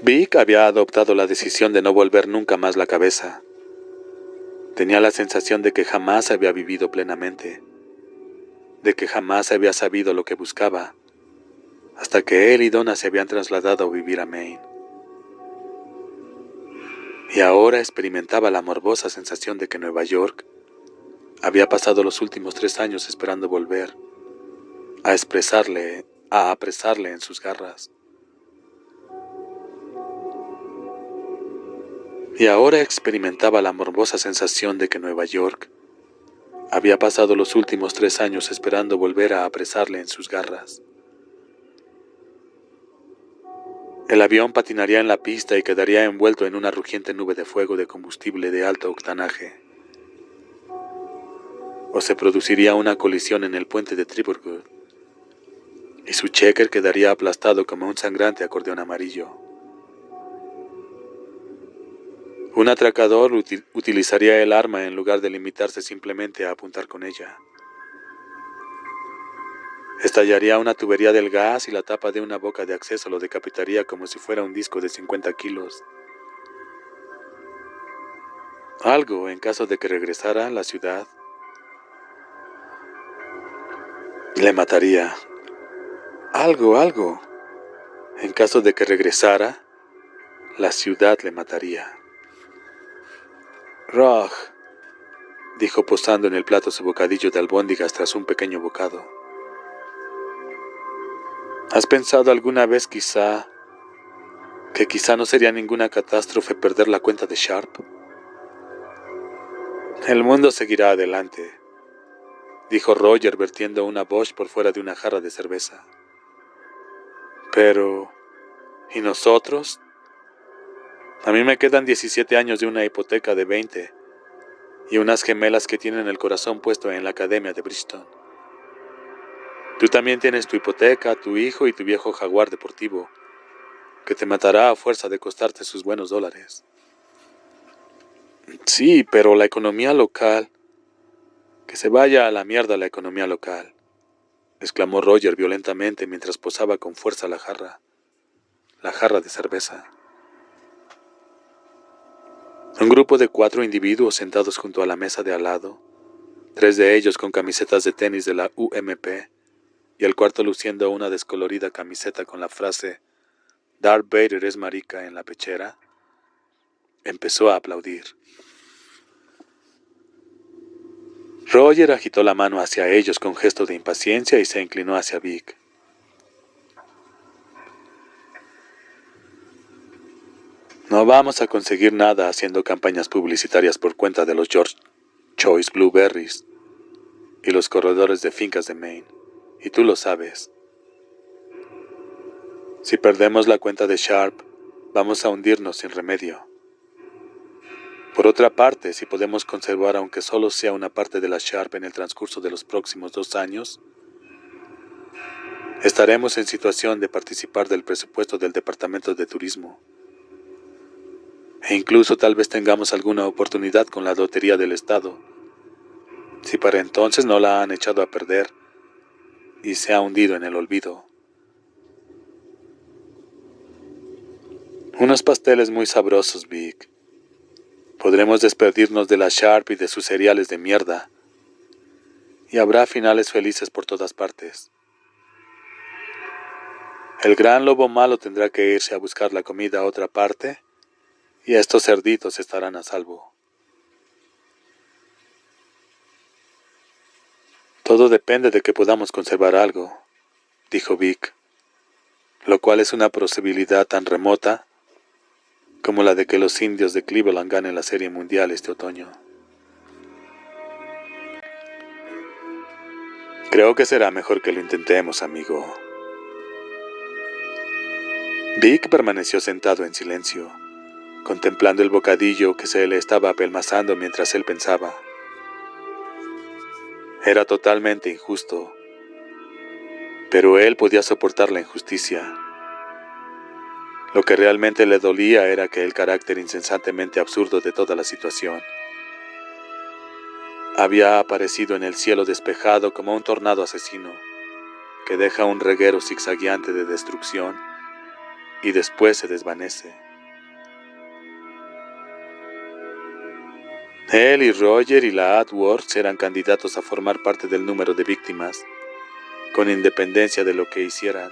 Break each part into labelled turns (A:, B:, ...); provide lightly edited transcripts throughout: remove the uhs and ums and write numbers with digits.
A: Vic había adoptado la decisión de no volver nunca más la cabeza. Tenía la sensación de que jamás había vivido plenamente, de que jamás había sabido lo que buscaba, hasta que él y Donna se habían trasladado a vivir a Maine. Y ahora experimentaba la morbosa sensación de que Nueva York había pasado los últimos 3 años esperando volver a apresarle en sus garras. Y ahora experimentaba la morbosa sensación de que Nueva York había pasado los últimos 3 años esperando volver a apresarle en sus garras. El avión patinaría en la pista y quedaría envuelto en una rugiente nube de fuego de combustible de alto octanaje. O se produciría una colisión en el puente de Triberwood, y su checker quedaría aplastado como un sangrante acordeón amarillo. Un atracador utilizaría el arma en lugar de limitarse simplemente a apuntar con ella. Estallaría una tubería del gas y la tapa de una boca de acceso lo decapitaría como si fuera un disco de 50 kilos. Algo, en caso de que regresara a la ciudad, le mataría. Algo, en caso de que regresara, la ciudad le mataría. Rog, dijo posando en el plato su bocadillo de albóndigas tras un pequeño bocado. ¿Has pensado alguna vez que quizá no sería ninguna catástrofe perder la cuenta de Sharp? El mundo seguirá adelante, dijo Roger vertiendo una Bosch por fuera de una jarra de cerveza. Pero, ¿y nosotros? A mí me quedan 17 años de una hipoteca de 20 y unas gemelas que tienen el corazón puesto en la academia de Bristol. Tú también tienes tu hipoteca, tu hijo y tu viejo jaguar deportivo, que te matará a fuerza de costarte sus buenos dólares. Sí, pero la economía local... Que se vaya a la mierda la economía local, exclamó Roger violentamente mientras posaba con fuerza la jarra de cerveza. Un grupo de 4 individuos sentados junto a la mesa de al lado, 3 de ellos con camisetas de tenis de la UMP y el cuarto luciendo una descolorida camiseta con la frase Darth Vader es marica en la pechera, empezó a aplaudir. Roger agitó la mano hacia ellos con gesto de impaciencia y se inclinó hacia Vic. No vamos a conseguir nada haciendo campañas publicitarias por cuenta de los George Choice Blueberries y los corredores de fincas de Maine, y tú lo sabes. Si perdemos la cuenta de Sharp, vamos a hundirnos sin remedio. Por otra parte, si podemos conservar aunque solo sea una parte de la Sharp en el transcurso de los próximos 2 años, estaremos en situación de participar del presupuesto del Departamento de Turismo. E incluso tal vez tengamos alguna oportunidad con la lotería del Estado, si para entonces no la han echado a perder y se ha hundido en el olvido. Unos pasteles muy sabrosos, Vic. Podremos despedirnos de la Sharp y de sus cereales de mierda, y habrá finales felices por todas partes. El gran lobo malo tendrá que irse a buscar la comida a otra parte, y estos cerditos estarán a salvo. Todo depende de que podamos conservar algo, dijo Vic, lo cual es una posibilidad tan remota como la de que los indios de Cleveland ganen la Serie Mundial este otoño. Creo que será mejor que lo intentemos, amigo. Vic permaneció sentado en silencio, contemplando el bocadillo que se le estaba apelmazando mientras él pensaba. Era totalmente injusto, pero él podía soportar la injusticia. Lo que realmente le dolía era que el carácter insensatemente absurdo de toda la situación había aparecido en el cielo despejado como un tornado asesino que deja un reguero zigzagueante de destrucción y después se desvanece. Él y Roger y la AdWords eran candidatos a formar parte del número de víctimas, con independencia de lo que hicieran.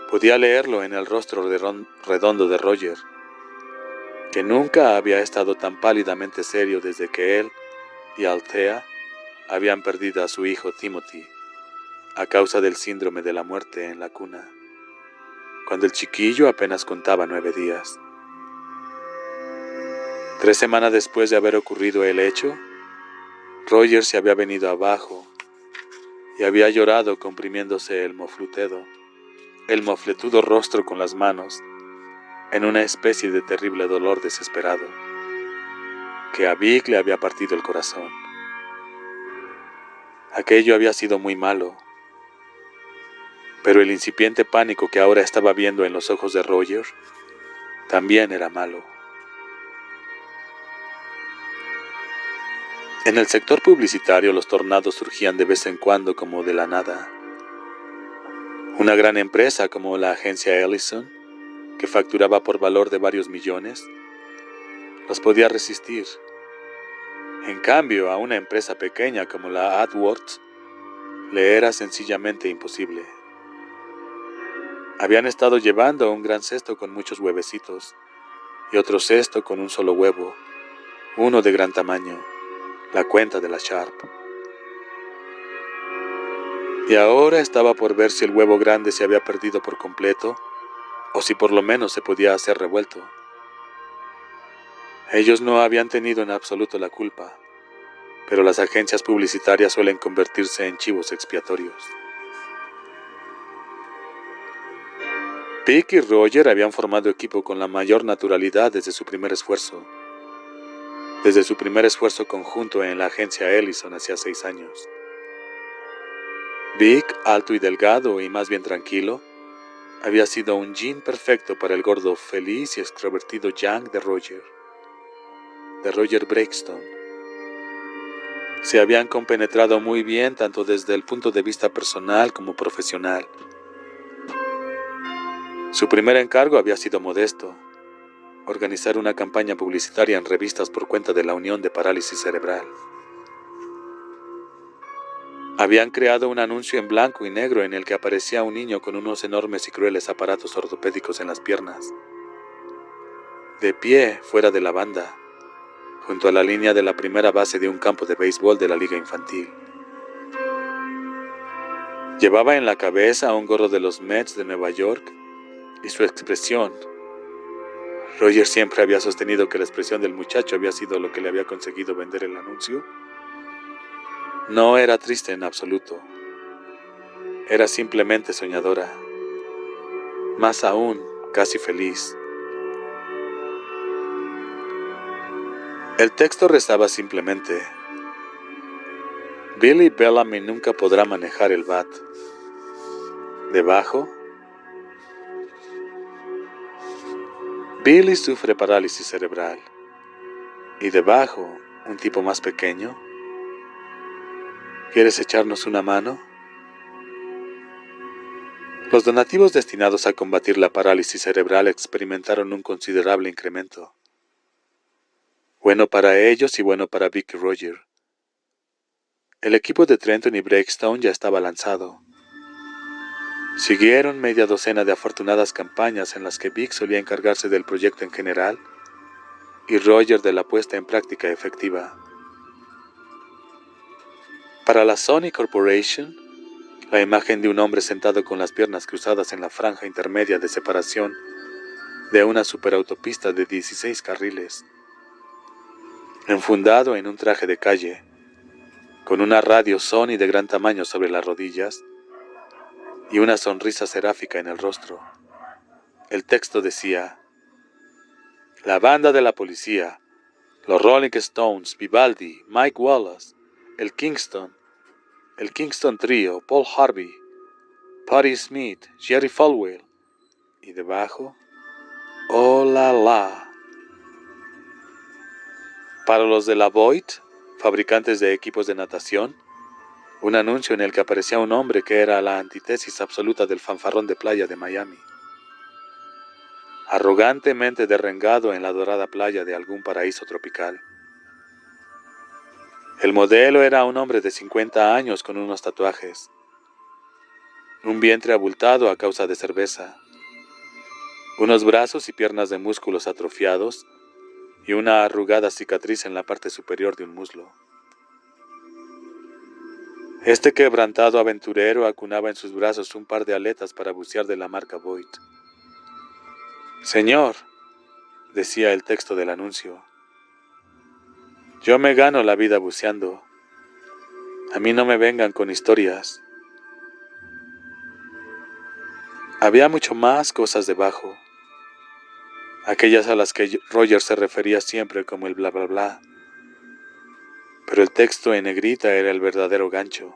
A: Podía leerlo en el rostro redondo de Roger, que nunca había estado tan pálidamente serio desde que él y Althea habían perdido a su hijo Timothy a causa del síndrome de la muerte en la cuna, cuando el chiquillo apenas contaba 9 días. 3 semanas después de haber ocurrido el hecho, Roger se había venido abajo y había llorado comprimiéndose el mofletudo rostro con las manos, en una especie de terrible dolor desesperado, que a Vic le había partido el corazón. Aquello había sido muy malo, pero el incipiente pánico que ahora estaba viendo en los ojos de Roger también era malo. En el sector publicitario los tornados surgían de vez en cuando como de la nada. Una gran empresa como la agencia Ellison, que facturaba por valor de varios millones, los podía resistir. En cambio, a una empresa pequeña como la AdWords le era sencillamente imposible. Habían estado llevando un gran cesto con muchos huevecitos y otro cesto con un solo huevo, uno de gran tamaño, la cuenta de la Sharp. Y ahora estaba por ver si el huevo grande se había perdido por completo o si por lo menos se podía hacer revuelto. Ellos no habían tenido en absoluto la culpa, pero las agencias publicitarias suelen convertirse en chivos expiatorios. Vic y Roger habían formado equipo con la mayor naturalidad desde su primer esfuerzo conjunto en la agencia Ellison hacía 6 años. Vic, alto y delgado y más bien tranquilo, había sido un yin perfecto para el gordo feliz y extrovertido Young de Roger Breakstone. Se habían compenetrado muy bien tanto desde el punto de vista personal como profesional. Su primer encargo había sido modesto: organizar una campaña publicitaria en revistas por cuenta de la Unión de Parálisis Cerebral. Habían creado un anuncio en blanco y negro en el que aparecía un niño con unos enormes y crueles aparatos ortopédicos en las piernas, de pie fuera de la banda, junto a la línea de la primera base de un campo de béisbol de la liga infantil. Llevaba en la cabeza un gorro de los Mets de Nueva York y su expresión. Roger siempre había sostenido que la expresión del muchacho había sido lo que le había conseguido vender el anuncio. No era triste en absoluto. Era simplemente soñadora. Más aún, casi feliz. El texto rezaba simplemente: Billy Bellamy nunca podrá manejar el bat. Debajo: Billy sufre parálisis cerebral. Y debajo, un tipo más pequeño: ¿quieres echarnos una mano? Los donativos destinados a combatir la parálisis cerebral experimentaron un considerable incremento. Bueno para ellos y bueno para Vic y Roger. El equipo de Trenton y Breakstone ya estaba lanzado. Siguieron media docena de afortunadas campañas en las que Vic solía encargarse del proyecto en general y Roger de la puesta en práctica efectiva. Para la Sony Corporation, la imagen de un hombre sentado con las piernas cruzadas en la franja intermedia de separación de una superautopista de 16 carriles, enfundado en un traje de calle, con una radio Sony de gran tamaño sobre las rodillas y una sonrisa seráfica en el rostro. El texto decía: la banda de la policía, los Rolling Stones, Vivaldi, Mike Wallace, el Kingston Trio, Paul Harvey, Patti Smith, Jerry Falwell, y debajo: oh la la. Para los de la Void, fabricantes de equipos de natación, un anuncio en el que aparecía un hombre que era la antítesis absoluta del fanfarrón de playa de Miami. arrogantemente derrengado en la dorada playa de algún paraíso tropical. El modelo era un hombre de 50 años con unos tatuajes, un vientre abultado a causa de cerveza, unos brazos y piernas de músculos atrofiados y una arrugada cicatriz en la parte superior de un muslo. Este quebrantado aventurero acunaba en sus brazos un par de aletas para bucear de la marca Voigt. «Señor», decía el texto del anuncio, «yo me gano la vida buceando. A mí no me vengan con historias». Había mucho más cosas debajo, aquellas a las que Roger se refería siempre como el bla bla bla, pero el texto en negrita era el verdadero gancho.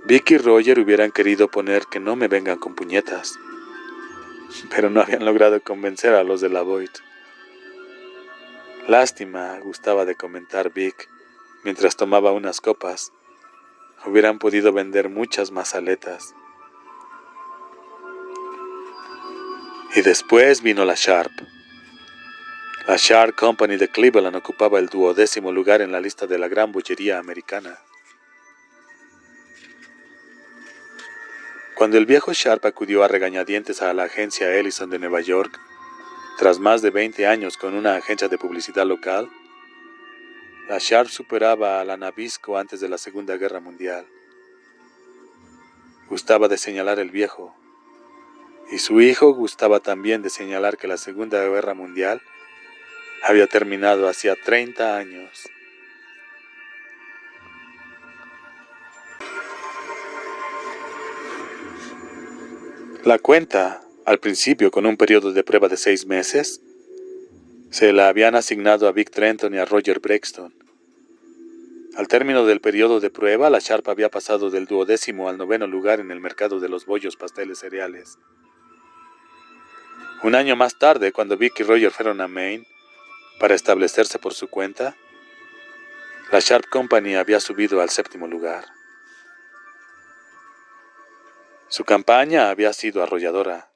A: Vic y Roger hubieran querido poner que no me vengan con puñetas, pero no habían logrado convencer a los de la Voigt. «Lástima», gustaba de comentar Vic mientras tomaba unas copas. «Hubieran podido vender muchas más aletas». Y después vino la Sharp. La Sharp Company de Cleveland ocupaba el 12º lugar en la lista de la gran bollería americana. Cuando el viejo Sharp acudió a regañadientes a la agencia Ellison de Nueva York, tras más de 20 años con una agencia de publicidad local, la Sharp superaba a la Nabisco antes de la Segunda Guerra Mundial. Gustaba de señalar el viejo, y su hijo gustaba también de señalar que la Segunda Guerra Mundial había terminado hacía 30 años. La cuenta, al principio con un periodo de prueba de 6 meses, se la habían asignado a Vic Trenton y a Roger Brexton. Al término del periodo de prueba, la Sharp había pasado del 12º al 9º lugar en el mercado de los bollos, pasteles, cereales. Un año más tarde, cuando Vic y Roger fueron a Maine para establecerse por su cuenta, la Sharp Company había subido al 7º lugar. Su campaña había sido arrolladora.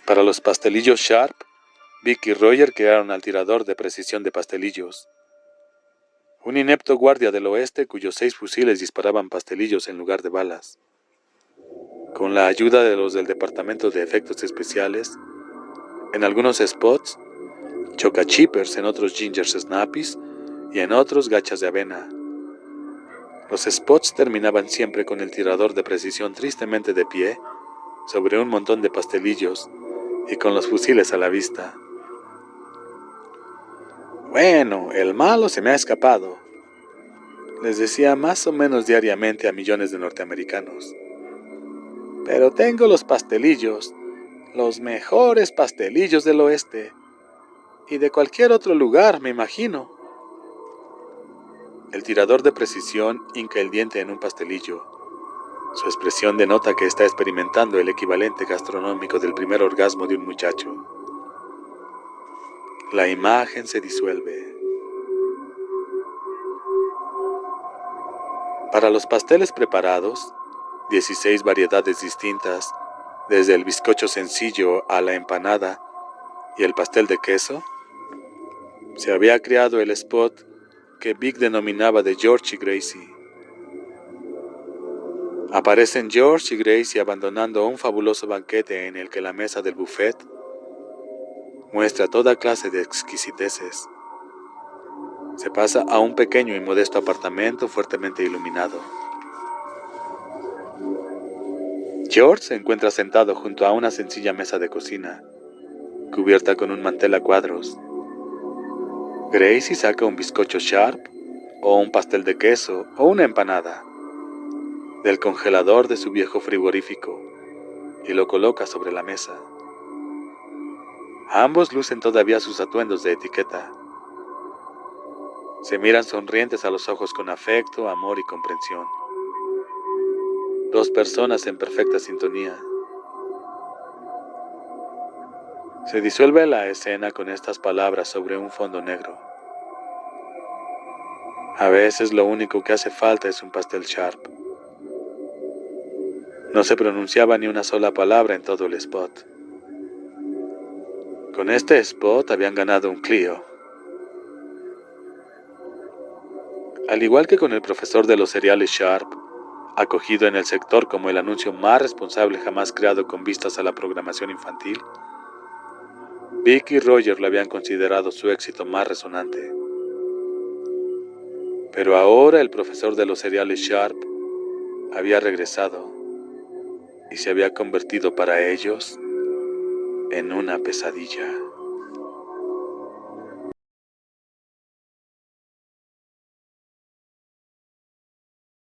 A: Para los pastelillos Sharp, Vic y Roger crearon al tirador de precisión de pastelillos, un inepto guardia del oeste cuyos 6 fusiles disparaban pastelillos en lugar de balas. Con la ayuda de los del Departamento de Efectos Especiales, en algunos spots, chocachippers, en otros ginger snappies y en otros gachas de avena. Los spots terminaban siempre con el tirador de precisión tristemente de pie sobre un montón de pastelillos y con los fusiles a la vista. «Bueno, el malo se me ha escapado», les decía más o menos diariamente a millones de norteamericanos. «Pero tengo los pastelillos, los mejores pastelillos del oeste, y de cualquier otro lugar, me imagino». El tirador de precisión hinca el diente en un pastelillo. Su expresión denota que está experimentando el equivalente gastronómico del primer orgasmo de un muchacho. La imagen se disuelve. Para los pasteles preparados, 16 variedades distintas, desde el bizcocho sencillo a la empanada y el pastel de queso, se había creado el spot que Vic denominaba de George y Gracie. Aparecen George y Gracie abandonando un fabuloso banquete en el que la mesa del buffet muestra toda clase de exquisiteces. Se pasa a un pequeño y modesto apartamento fuertemente iluminado. George se encuentra sentado junto a una sencilla mesa de cocina, cubierta con un mantel a cuadros. Gracie saca un bizcocho Sharp, o un pastel de queso, o una empanada, del congelador de su viejo frigorífico, y lo coloca sobre la mesa. Ambos lucen todavía sus atuendos de etiqueta. Se miran sonrientes a los ojos con afecto, amor y comprensión. 2 personas en perfecta sintonía. Se disuelve la escena con estas palabras sobre un fondo negro. A veces lo único que hace falta es un pastel Sharp. No se pronunciaba ni una sola palabra en todo el spot. Con este spot habían ganado un Clio. Al igual que con el profesor de los cereales Sharp, acogido en el sector como el anuncio más responsable jamás creado con vistas a la programación infantil, Vic y Roger lo habían considerado su éxito más resonante. Pero ahora el profesor de los cereales Sharp había regresado y se había convertido para ellos en una pesadilla.